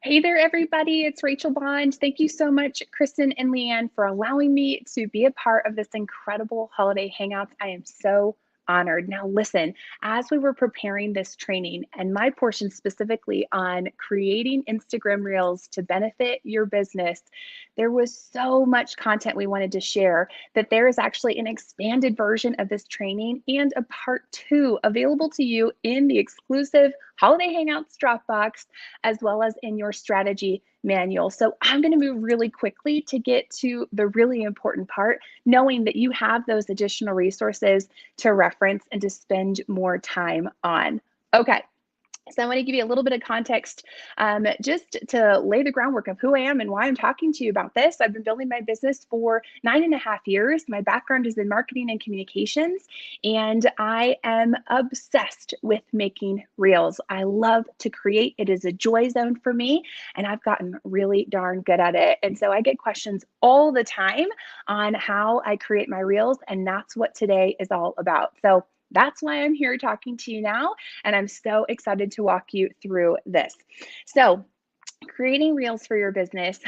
Hey there, everybody. It's Rachel Bond. Thank you so much, Kristen and Leanne, for allowing me to be a part of this incredible holiday Hangouts. I am so honored. Now, listen, as we were preparing this training and my portion specifically on creating Instagram Reels to benefit your business, there was so much content we wanted to share that there is actually an expanded version of this training and a part 2 available to you in the exclusive Holiday Hangouts Dropbox, as well as in your strategy manual. So I'm going to move really quickly to get to the really important part, knowing that you have those additional resources to reference and to spend more time on. Okay. So I want to give you a little bit of context just to lay the groundwork of who I am and why I'm talking to you about this. I've been building my business for 9.5 years. My background is in marketing and communications, and I am obsessed with making reels. I love to create. It is a joy zone for me, and I've gotten really darn good at it. And so I get questions all the time on how I create my reels, and that's what today is all about. So that's why I'm here talking to you now, and I'm so excited to walk you through this. So, creating reels for your business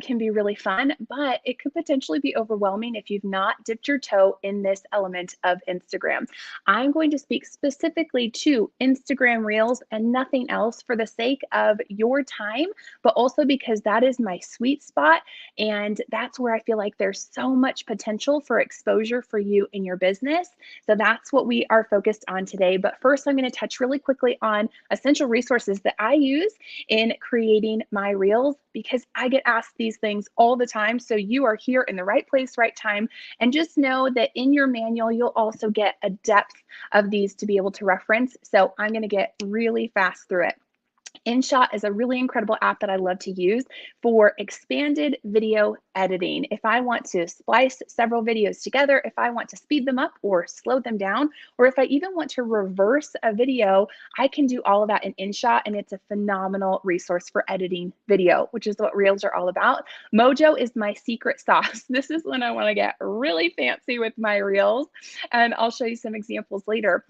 can be really fun, but it could potentially be overwhelming if you've not dipped your toe in this element of Instagram. I'm going to speak specifically to Instagram Reels and nothing else for the sake of your time, but also because that is my sweet spot. And that's where I feel like there's so much potential for exposure for you in your business. So that's what we are focused on today. But first, I'm going to touch really quickly on essential resources that I use in creating my reels, because I get asked these things all the time. So you are here in the right place, right time. And just know that in your manual, you'll also get a depth of these to be able to reference. So I'm going to get really fast through it. InShot is a really incredible app that I love to use for expanded video editing. If I want to splice several videos together, if I want to speed them up or slow them down, or if I even want to reverse a video, I can do all of that in InShot, and it's a phenomenal resource for editing video, which is what Reels are all about. Mojo is my secret sauce. This is when I want to get really fancy with my Reels, and I'll show you some examples later.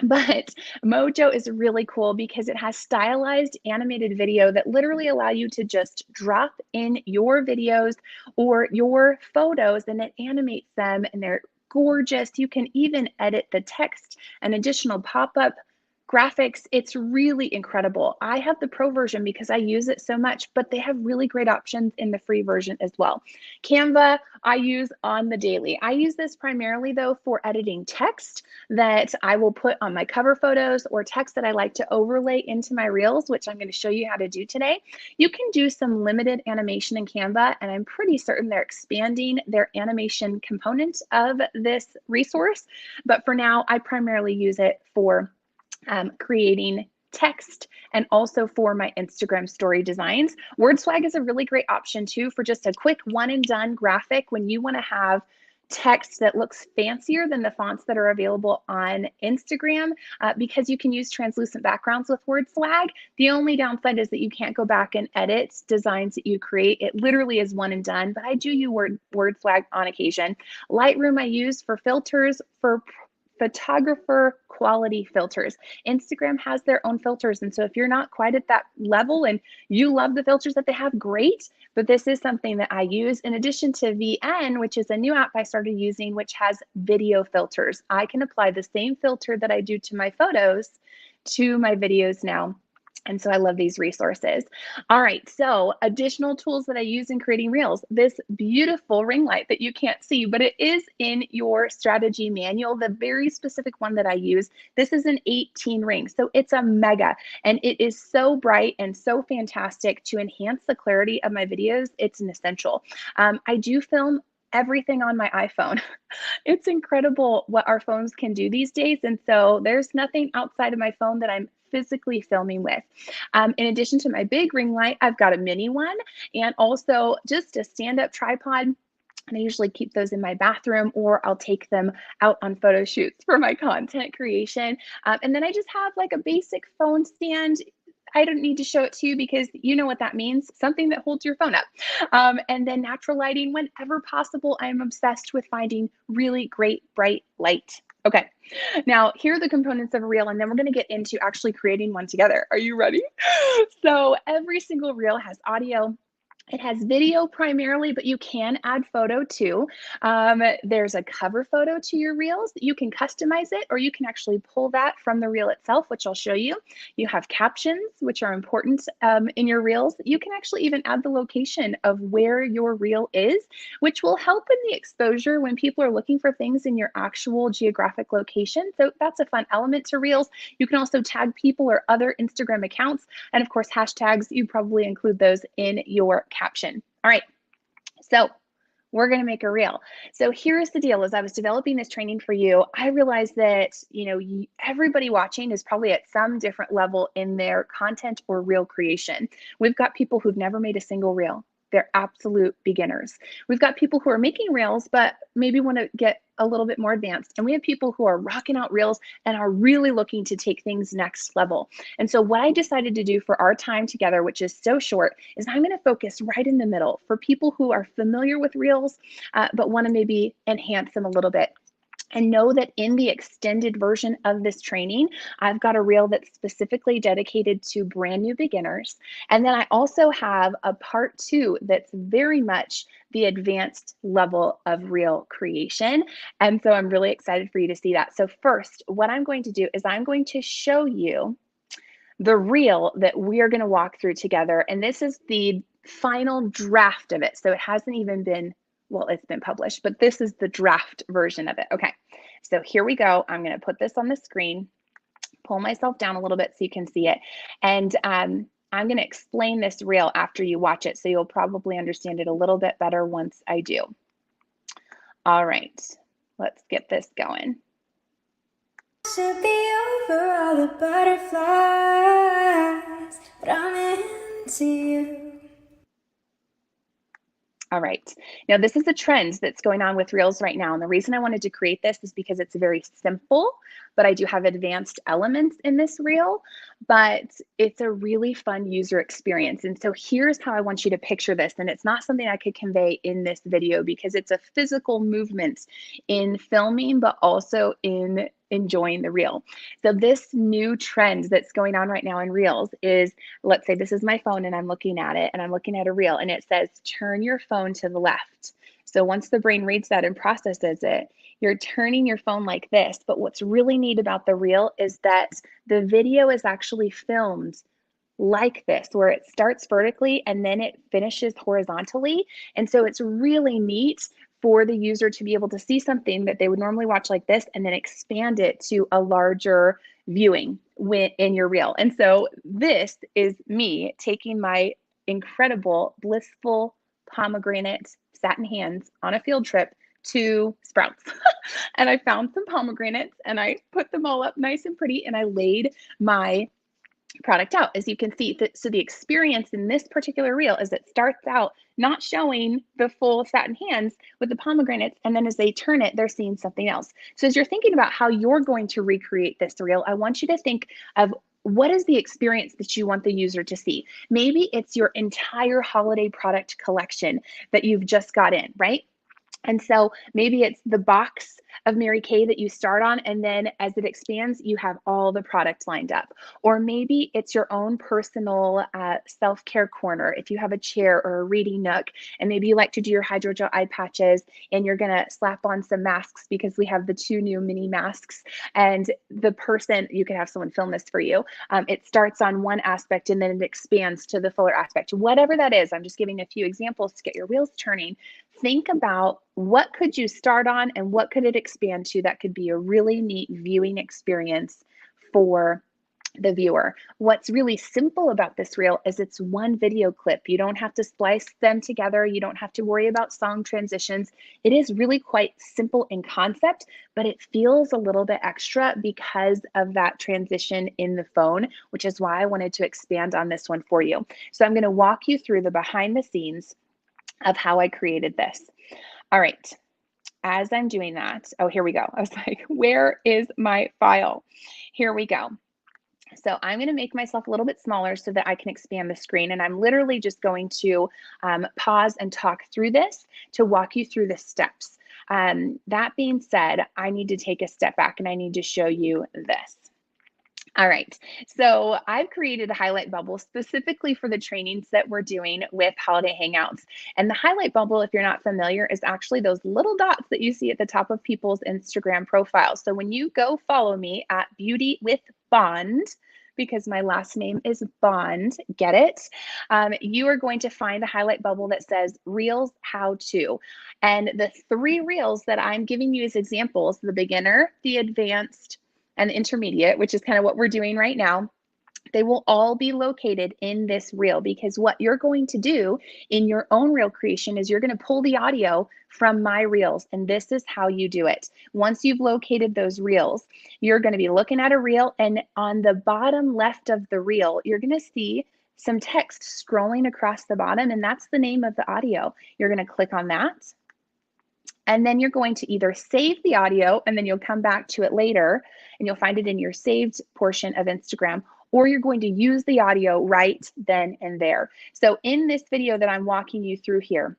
But Mojo is really cool because it has stylized animated video that literally allow you to just drop in your videos or your photos, and it animates them, and they're gorgeous. You can even edit the text and additional pop-up graphics. It's really incredible. I have the pro version because I use it so much, but they have really great options in the free version as well. Canva, I use on the daily. I use this primarily though for editing text that I will put on my cover photos, or text that I like to overlay into my reels, which I'm going to show you how to do today. You can do some limited animation in Canva, and I'm pretty certain they're expanding their animation component of this resource. But for now, I primarily use it for creating text and also for my Instagram story designs. WordSwag is a really great option too for just a quick one and done graphic when you want to have text that looks fancier than the fonts that are available on Instagram, because you can use translucent backgrounds with WordSwag. The only downside is that you can't go back and edit designs that you create. It literally is one and done, but I do use WordSwag on occasion. Lightroom I use for filters, for photographer quality filters. Instagram has their own filters. And so if you're not quite at that level and you love the filters that they have, great. But this is something that I use in addition to VN, which is a new app I started using, which has video filters. I can apply the same filter that I do to my photos to my videos now. And so I love these resources. All right, so additional tools that I use in creating reels. This beautiful ring light that you can't see, but it is in your strategy manual, the very specific one that I use. This is an 18 ring, so it's a mega, and it is so bright and so fantastic to enhance the clarity of my videos. It's an essential. I do film everything on my iPhone. It's incredible what our phones can do these days. And so there's nothing outside of my phone that I'm physically filming with. In addition to my big ring light, I've got a mini one and also just a stand-up tripod. And I usually keep those in my bathroom, or I'll take them out on photo shoots for my content creation. And then I just have like a basic phone stand. I don't need to show it to you because you know what that means, something that holds your phone up. And then natural lighting whenever possible. I am obsessed with finding really great bright light. Okay, now here are the components of a reel, and then we're going to get into actually creating one together. Are you ready? So every single reel has audio. It has video primarily, but you can add photo too. There's a cover photo to your reels. You can customize it, or you can actually pull that from the reel itself, which I'll show you. You have captions, which are important in your reels. You can actually even add the location of where your reel is, which will help in the exposure when people are looking for things in your actual geographic location. So that's a fun element to reels. You can also tag people or other Instagram accounts. And of course, hashtags, you probably include those in your caption. All right, so we're going to make a reel. So here's the deal. As I was developing this training for you, I realized that, everybody watching is probably at some different level in their content or reel creation. We've got people who've never made a single reel. They're absolute beginners. We've got people who are making reels, but maybe want to get a little bit more advanced. And we have people who are rocking out reels and are really looking to take things next level. And so what I decided to do for our time together, which is so short, is I'm going to focus right in the middle for people who are familiar with reels, but want to maybe enhance them a little bit. And know that in the extended version of this training, I've got a reel that's specifically dedicated to brand new beginners. And then I also have a part 2 that's very much the advanced level of reel creation. And so I'm really excited for you to see that. So first, what I'm going to do is I'm going to show you the reel that we are going to walk through together. And this is the final draft of it. So it hasn't even been, well, it's been published, but this is the draft version of it. Okay, so here we go. I'm going to put this on the screen, pull myself down a little bit so you can see it. And I'm going to explain this reel after you watch it. So you'll probably understand it a little bit better once I do. All right, let's get this going. Should be over all the butterflies, but I'm into you. All right. Now, this is a trend that's going on with Reels right now. And the reason I wanted to create this is because it's very simple, but I do have advanced elements in this Reel, but it's a really fun user experience. And so here's how I want you to picture this. And it's not something I could convey in this video because it's a physical movement in filming, but also in enjoying the reel. So this new trend that's going on right now in Reels is, let's say this is my phone and I'm looking at it and I'm looking at a reel and it says, turn your phone to the left. So once the brain reads that and processes it, you're turning your phone like this. But what's really neat about the reel is that the video is actually filmed like this, where it starts vertically and then it finishes horizontally. And so it's really neat for the user to be able to see something that they would normally watch like this and then expand it to a larger viewing in your reel. And so this is me taking my incredible, blissful pomegranate satin hands on a field trip to Sprouts. And I found some pomegranates and I put them all up nice and pretty and I laid my product out, as you can see. So the experience in this particular reel is it starts out not showing the full satin hands with the pomegranates, and then as they turn it, they're seeing something else. So as you're thinking about how you're going to recreate this reel, I want you to think of what is the experience that you want the user to see. Maybe it's your entire holiday product collection that you've just got in, right? And so maybe it's the box of Mary Kay that you start on, and then as it expands, you have all the products lined up. Or maybe it's your own personal self-care corner. If you have a chair or a reading nook, and maybe you like to do your hydrogel eye patches, and you're gonna slap on some masks because we have the 2 new mini masks. And the person, you can have someone film this for you. It starts on one aspect and then it expands to the fuller aspect. Whatever that is, I'm just giving a few examples to get your wheels turning. Think about what could you start on and what could it expand to that could be a really neat viewing experience for the viewer. What's really simple about this reel is it's one video clip. You don't have to splice them together. You don't have to worry about song transitions. It is really quite simple in concept, but it feels a little bit extra because of that transition in the phone, which is why I wanted to expand on this one for you. So I'm going to walk you through the behind the scenes of how I created this. All right, as I'm doing that, oh, here we go. I was like, where is my file? Here we go. So I'm going to make myself a little bit smaller so that I can expand the screen. And I'm literally just going to pause and talk through this to walk you through the steps. That being said, I need to take a step back and I need to show you this. All right, so I've created a highlight bubble specifically for the trainings that we're doing with Holiday Hangouts. And the highlight bubble, if you're not familiar, is actually those little dots that you see at the top of people's Instagram profiles. So when you go follow me at Beauty with Bond, because my last name is Bond, get it? You are going to find a highlight bubble that says Reels How To. And the 3 reels that I'm giving you as examples, the beginner, the advanced, and the intermediate, which is kind of what we're doing right now, they will all be located in this reel, because what you're going to do in your own reel creation is you're going to pull the audio from my reels, and this is how you do it. Once you've located those reels, you're going to be looking at a reel, and on the bottom left of the reel, you're going to see some text scrolling across the bottom, and that's the name of the audio. You're going to click on that. And then you're going to either save the audio and then you'll come back to it later and you'll find it in your saved portion of Instagram, or you're going to use the audio right then and there. So in this video that I'm walking you through here,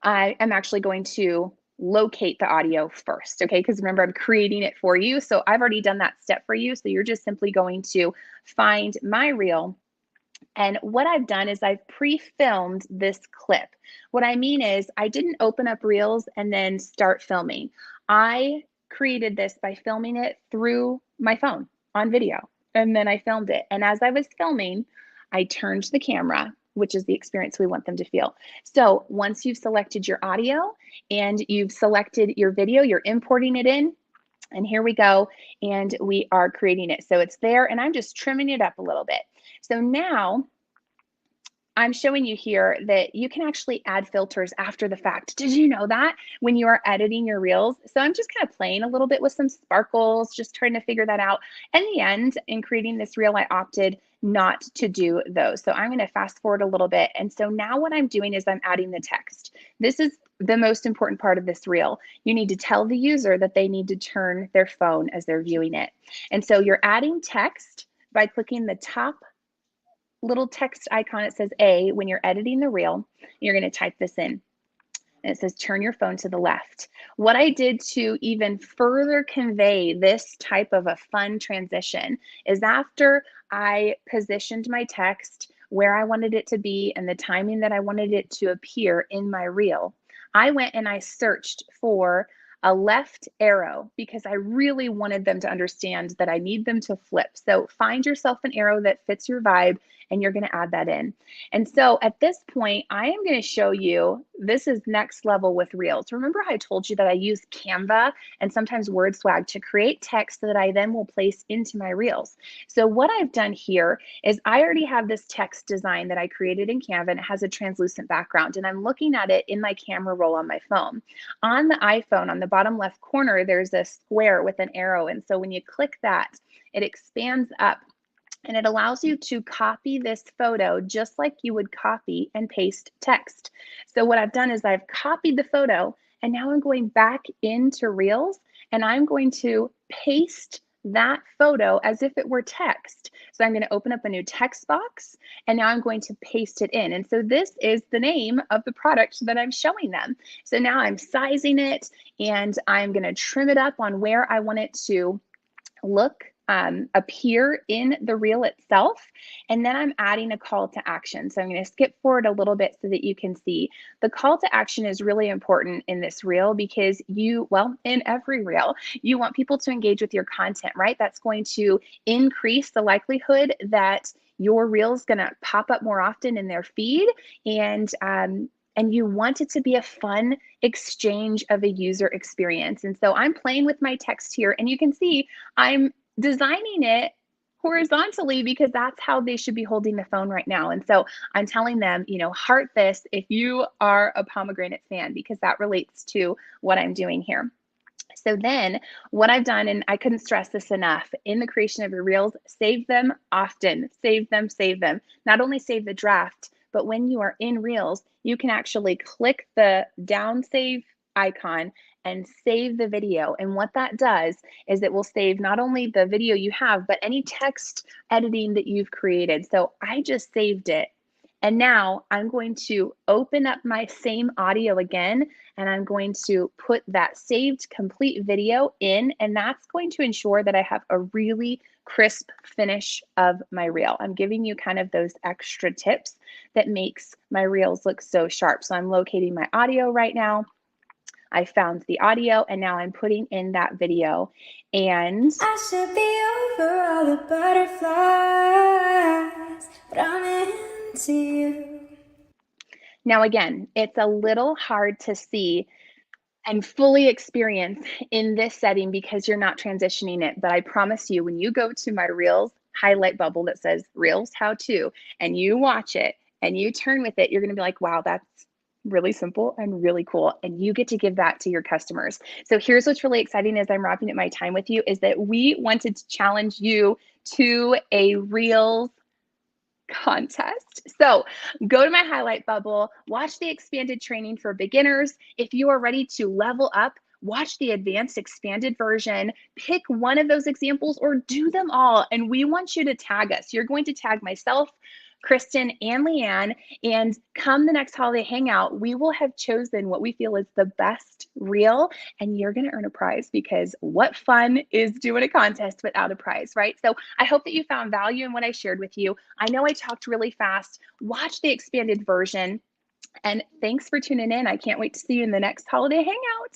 I am actually going to locate the audio first, okay? Because remember, I'm creating it for you. So I've already done that step for you. So you're just simply going to find my reel. And what I've done is I've pre-filmed this clip. What I mean is I didn't open up Reels and then start filming. I created this by filming it through my phone on video, and then I filmed it. And as I was filming, I turned the camera, which is the experience we want them to feel. So once you've selected your audio and you've selected your video, you're importing it in. And here we go, and we are creating it. So it's there, and I'm just trimming it up a little bit. So now I'm showing you here that you can actually add filters after the fact. Did you know that when you are editing your reels? So I'm just kind of playing a little bit with some sparkles, just trying to figure that out. In the end, in creating this reel, I opted not to do those. So I'm going to fast forward a little bit. And so now what I'm doing is I'm adding the text. This is the most important part of this reel. You need to tell the user that they need to turn their phone as they're viewing it. And so you're adding text by clicking the top little text icon. It says A when you're editing the reel. You're going to type this in. And it says turn your phone to the left. What I did to even further convey this type of a fun transition is after I positioned my text where I wanted it to be and the timing that I wanted it to appear in my reel, I went and I searched for a left arrow because I really wanted them to understand that I need them to flip. So find yourself an arrow that fits your vibe and you're going to add that in. And so at this point, I am going to show you, this is next level with Reels. Remember how I told you that I use Canva and sometimes WordSwag to create text that I then will place into my Reels. So what I've done here is I already have this text design that I created in Canva, and it has a translucent background, and I'm looking at it in my camera roll on my phone. On the iPhone, on the bottom left corner, there's a square with an arrow. And so when you click that, it expands up and it allows you to copy this photo just like you would copy and paste text. So what I've done is I've copied the photo, and now I'm going back into Reels and I'm going to paste that photo as if it were text. So I'm going to open up a new text box and now I'm going to paste it in. And so this is the name of the product that I'm showing them. So now I'm sizing it and I'm going to trim it up on where I want it to look, appear in the reel itself. And then I'm adding a call to action. So I'm going to skip forward a little bit so that you can see the call to action is really important in this reel because in every reel, you want people to engage with your content, right? That's going to increase the likelihood that your reel is going to pop up more often in their feed, and you want it to be a fun exchange of a user experience. And so I'm playing with my text here, and you can see I'm designing it horizontally because that's how they should be holding the phone right now. And so I'm telling them, heart this if you are a pomegranate fan, because that relates to what I'm doing here. So then what I've done, and I couldn't stress this enough, in the creation of your reels, save them often, save them. Not only save the draft, but when you are in Reels, you can actually click the down save icon and save the video. And what that does is it will save not only the video you have, but any text editing that you've created. So I just saved it And now I'm going to open up my same audio again, and I'm going to put that saved complete video in, and that's going to ensure that I have a really crisp finish of my reel. I'm giving you kind of those extra tips that makes my reels look so sharp. So I'm locating my audio right now. I found the audio, and now I'm putting in that video. And I should be over all the butterflies, but I'm into you. now again, it's a little hard to see and fully experience in this setting because you're not transitioning it. But I promise you, when you go to my Reels highlight bubble that says Reels How To, and you watch it and you turn with it, you're going to be like, wow, that's really simple and really cool. And you get to give that to your customers. So here's what's really exciting as I'm wrapping up my time with you is that we wanted to challenge you to a Reels contest. So go to my highlight bubble, watch the expanded training for beginners. If you are ready to level up, watch the advanced expanded version, pick one of those examples or do them all. And we want you to tag us. You're going to tag myself, Kristen, and Leanne. And come the next holiday hangout, we will have chosen what we feel is the best reel, and you're going to earn a prize because what fun is doing a contest without a prize, right? So I hope that you found value in what I shared with you. I know I talked really fast. Watch the expanded version. And thanks for tuning in. I can't wait to see you in the next holiday hangout.